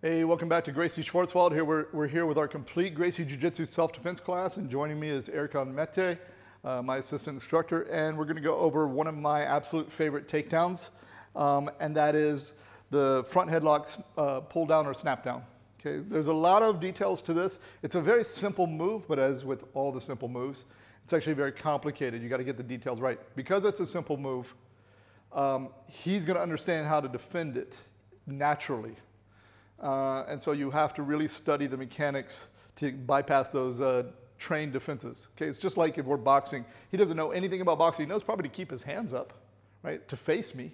Hey, welcome back to Gracie Schwarzwald. We're here with our complete Gracie Jiu-Jitsu Self-Defense class, and joining me is Erica Mete, my assistant instructor, and we're going to go over one of my absolute favorite takedowns, and that is the front headlock pull down or snap down. Okay, there's a lot of details to this. It's a very simple move, but as with all the simple moves, it's actually very complicated. You got to get the details right. Because it's a simple move, he's going to understand how to defend it naturally. And so you have to really study the mechanics to bypass those trained defenses. Okay, it's just like if we're boxing. He doesn't know anything about boxing. He knows probably to keep his hands up, right, to face me,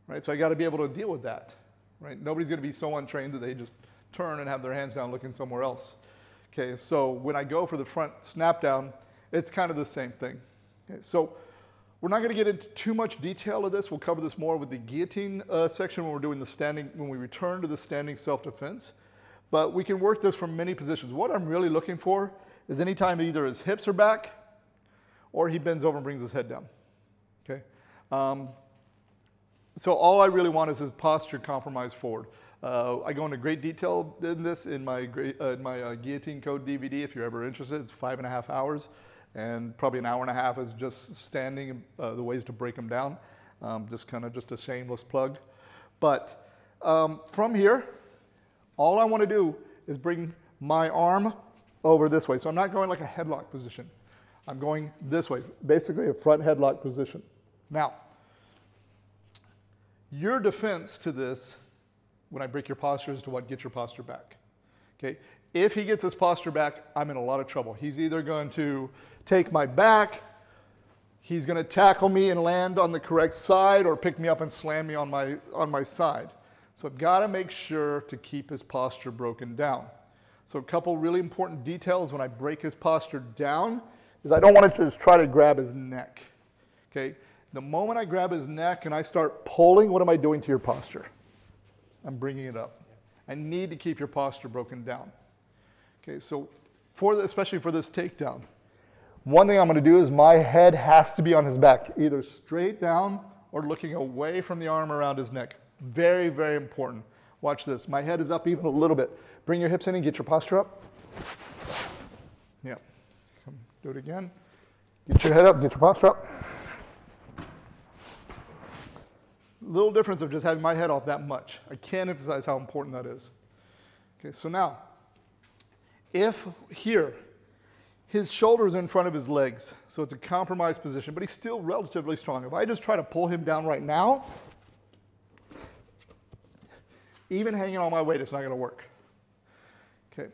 right? So I got to be able to deal with that, right? Nobody's going to be so untrained that they just turn and have their hands down looking somewhere else. Okay, so when I go for the front snap down, it's kind of the same thing. Okay, so we're not going to get into too much detail of this. We'll cover this more with the guillotine section when we're doing the standing, when we return to the standing self-defense. But we can work this from many positions. What I'm really looking for is anytime either his hips are back or he bends over and brings his head down. Okay. So all I really want is his posture compromised forward. I go into great detail in this in my Guillotine Code DVD if you're ever interested. It's 5.5 hours. And probably an hour and a half is just standing, the ways to break them down. Just a shameless plug. But from here, all I want to do is bring my arm over this way. So I'm not going like a headlock position. I'm going this way, basically a front headlock position. Now, your defense to this, when I break your posture, is to what? Get your posture back. Okay? If he gets his posture back, I'm in a lot of trouble. He's either going to take my back, he's going to tackle me and land on the correct side, or pick me up and slam me on my side. So I've got to make sure to keep his posture broken down. So a couple really important details when I break his posture down is I don't want to just try to grab his neck. Okay? The moment I grab his neck and I start pulling, what am I doing to your posture? I'm bringing it up. I need to keep your posture broken down. Okay, so especially for this takedown, one thing I'm going to do is my head has to be on his back, either straight down or looking away from the arm around his neck. Very, very important. Watch this. My head is up even a little bit. Bring your hips in and get your posture up. Yeah. Come, do it again. Get your head up, get your posture up. Little difference of just having my head off that much. I can't emphasize how important that is. Okay, so now, if here, his shoulders in front of his legs, so it's a compromised position, but he's still relatively strong. If I just try to pull him down right now, even hanging on my weight, it's not going to work. Okay.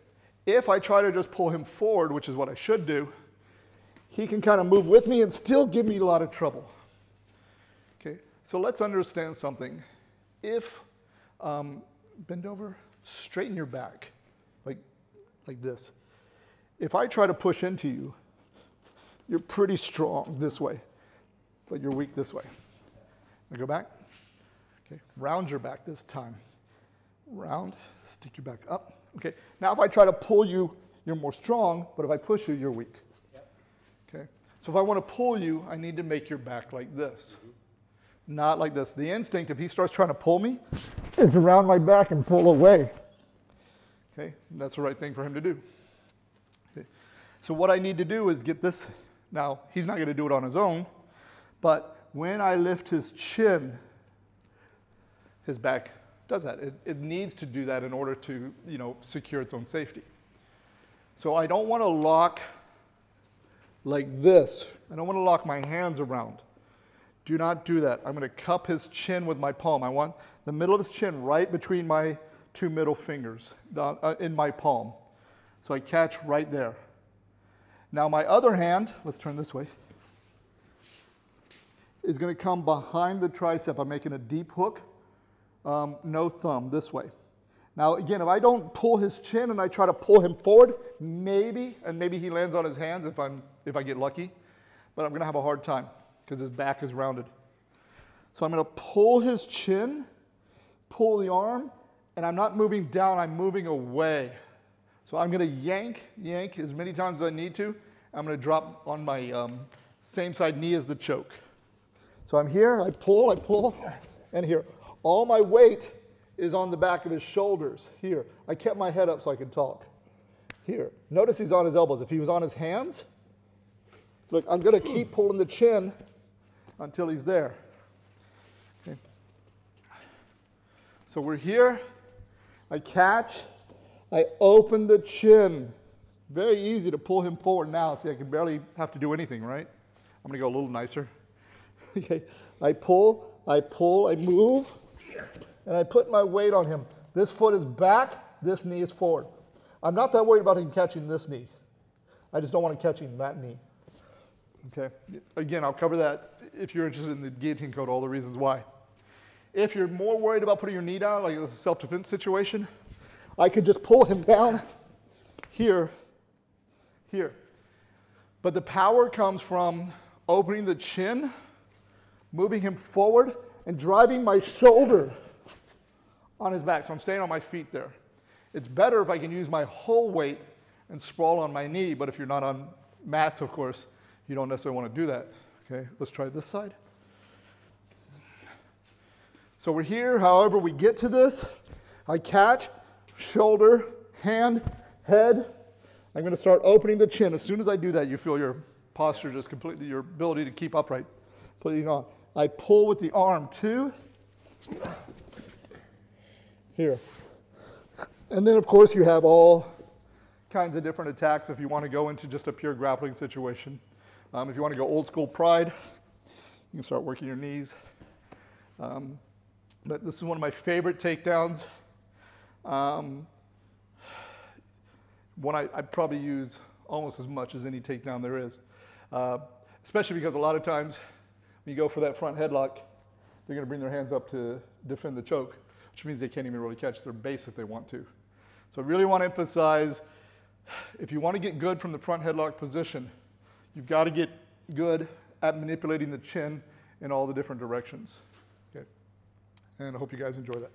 If I try to just pull him forward, which is what I should do, he can kind of move with me and still give me a lot of trouble. Okay. So let's understand something. If, bend over, straighten your back, like this. If I try to push into you, you're pretty strong this way, but you're weak this way. Now go back. Okay, round your back this time. Round, stick your back up. Okay, now if I try to pull you, you're more strong, but if I push you, you're weak. Yep. Okay, so if I want to pull you, I need to make your back like this. Not like this. The instinct, if he starts trying to pull me, is to round my back and pull away. Okay, and that's the right thing for him to do. Okay. So what I need to do is get this. Now, he's not going to do it on his own, but when I lift his chin, his back does that. It needs to do that in order to, secure its own safety. So I don't want to lock like this. I don't want to lock my hands around. Do not do that. I'm going to cup his chin with my palm. I want the middle of his chin right between my two middle fingers in my palm. So I catch right there. Now my other hand, let's turn this way, is going to come behind the tricep. I'm making a deep hook, no thumb, this way. Now again, if I don't pull his chin and I try to pull him forward, maybe he lands on his hands if I get lucky, but I'm going to have a hard time because his back is rounded. So I'm going to pull his chin, pull the arm, and I'm not moving down, I'm moving away. So I'm going to yank as many times as I need to. I'm going to drop on my same side knee as the choke. So I'm here, I pull, and here. All my weight is on the back of his shoulders. Here, I kept my head up so I could talk. Here, notice he's on his elbows. If he was on his hands, look, I'm going to keep pulling the chin until he's there. Okay. So we're here. I catch. I open the chin. Very easy to pull him forward now. See, I can barely have to do anything, right? I'm going to go a little nicer. Okay. I pull, I move, and I put my weight on him. This foot is back, this knee is forward. I'm not that worried about him catching this knee. I just don't want him catching that knee. Okay. Again, I'll cover that if you're interested in the guillotine code, all the reasons why. If you're more worried about putting your knee down, like this is a self-defense situation, I could just pull him down here, here. But the power comes from opening the chin, moving him forward, and driving my shoulder on his back. So I'm staying on my feet there. It's better if I can use my whole weight and sprawl on my knee, but if you're not on mats, of course, you don't necessarily want to do that. Okay, let's try this side. So we're here, however we get to this, I catch, shoulder, hand, head. I'm going to start opening the chin. As soon as I do that, you feel your posture just completely, your ability to keep upright, putting on. I pull with the arm, 2, here. And then, of course, you have all kinds of different attacks if you want to go into just a pure grappling situation. If you want to go old school pride, you can start working your knees. But this is one of my favorite takedowns. One I probably use almost as much as any takedown there is. Especially because a lot of times when you go for that front headlock, they're going to bring their hands up to defend the choke, which means they can't even really catch their base if they want to. So I really want to emphasize, if you want to get good from the front headlock position, you've got to get good at manipulating the chin in all the different directions. Okay. And I hope you guys enjoy that.